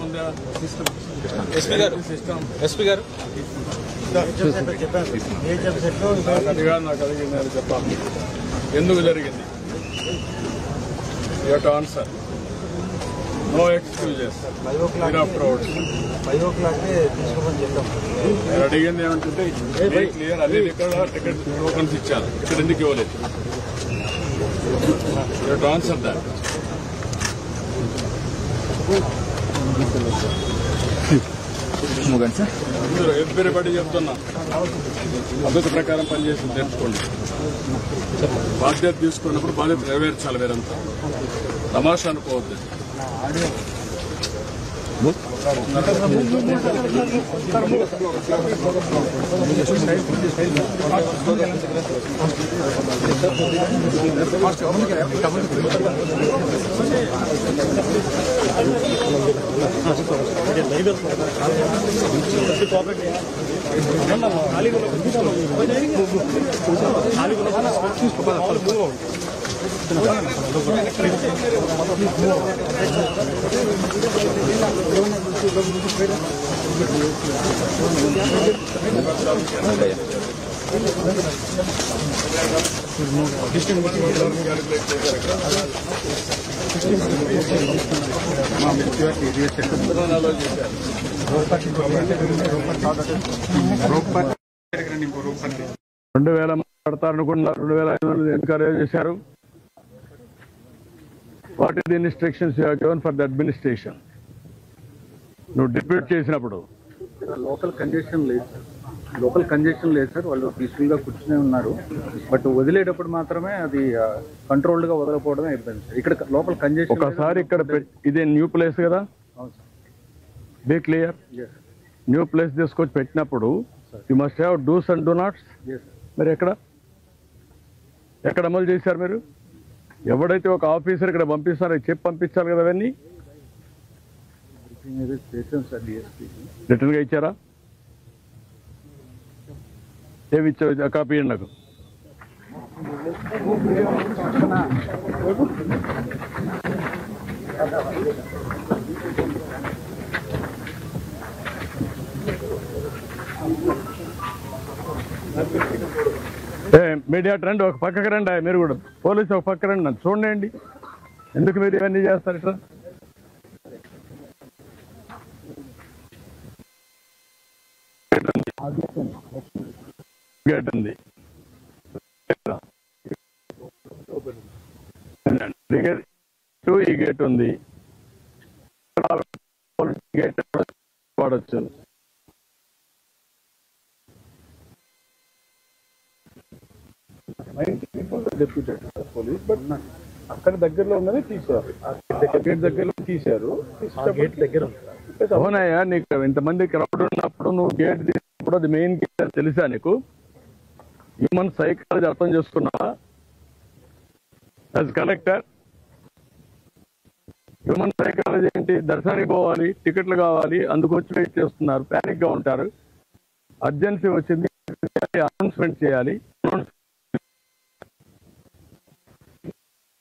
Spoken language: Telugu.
ఉందా? ఎస్పీ గారు అదిగా నాకు అడిగింది చెప్పాలి. ఎందుకు జరిగింది? You have to answer. No excuses. నేను అడిగింది ఏమంటుంటే క్లియర్ అన్ని ఇక్కడ టికెట్ టోకన్స్ ఇచ్చారు, ఇక్కడ ఎందుకు ఇవ్వలేదు? You have to answer that. Everybody చెప్తున్నా, పద్ధతి ప్రకారం పనిచేసి తెలుసుకోండి. బాధ్యత తీసుకున్నప్పుడు బాధ్యత నెరవేర్చాలి. వేరంతా తమాషా అనుకోవద్దు. రెండు వేల పడతారనుకున్నారు, 2500 ఎన్కరేజ్ చేశారు. What is the instructions you have given for the administration? నువ్వు డిప్యూట్ చేసినప్పుడు లోకల్ కంజెషన్ లేదు సార్. వాళ్ళు పీస్ఫుల్ గా కూర్చునే ఉన్నారు. బట్ వదిలేటప్పుడు మాత్రమే అది కంట్రోల్డ్ గా వదలకపోవడమే అయిపోయింది సార్. ఇక్కడ లోకల్ కంజెషన్ ఒకసారి ఇక్కడ ఇదే న్యూ ప్లేస్ కదా, బీ క్లియర్. న్యూ ప్లేస్ తీసుకొచ్చి పెట్టినప్పుడు you must have dos and don'ts. మరి ఎక్కడ అమలు చేశారు మీరు? ఎవడైతే ఒక ఆఫీసర్ ఇక్కడ పంపిస్తారో చెప్పి పంపించాలి కదా. అవన్నీ రిటర్న్ గా ఇచ్చారా? ఏమి ఇచ్చారు? కాపీ ఇవ్వండి నాకు. మీడియాటర్ రండి, ఒక పక్కకి రండి. మీరు కూడా పోలీసు ఒక పక్క రండి, నన్ను చూడండి. ఎందుకు మీరు ఇవన్నీ చేస్తారు ఇట్లా? గేట్ ఉంది, ఈ గేట్ ఉంది, గేట్ వాడచ్చు. డెప్యూటెడ్ పోలీస్, బట్ అక్కడ దగ్గరలో ఉందని తీశారు. గేట్ దగ్గరలో తీశారు. అవునయ్యా, నీకు ఇంతమంది క్రౌడ్ ఉన్నప్పుడు నువ్వు గేట్ తీసినప్పుడు అది మెయిన్ గేట్ అని తెలుసా నీకు? హ్యూమన్ సైకాలజీ అర్థం చేసుకున్నావా? యాజ్ కలెక్టర్ హ్యూమన్ సైకాలజీ ఏంటి? దర్శనానికి పోవాలి, టికెట్లు కావాలి, అందుకు వచ్చి వెయిట్ చేస్తున్నారు, ప్యానిక్ గా ఉంటారు. అర్జెన్సీ వచ్చింది, అనౌన్స్మెంట్ చేయాలి.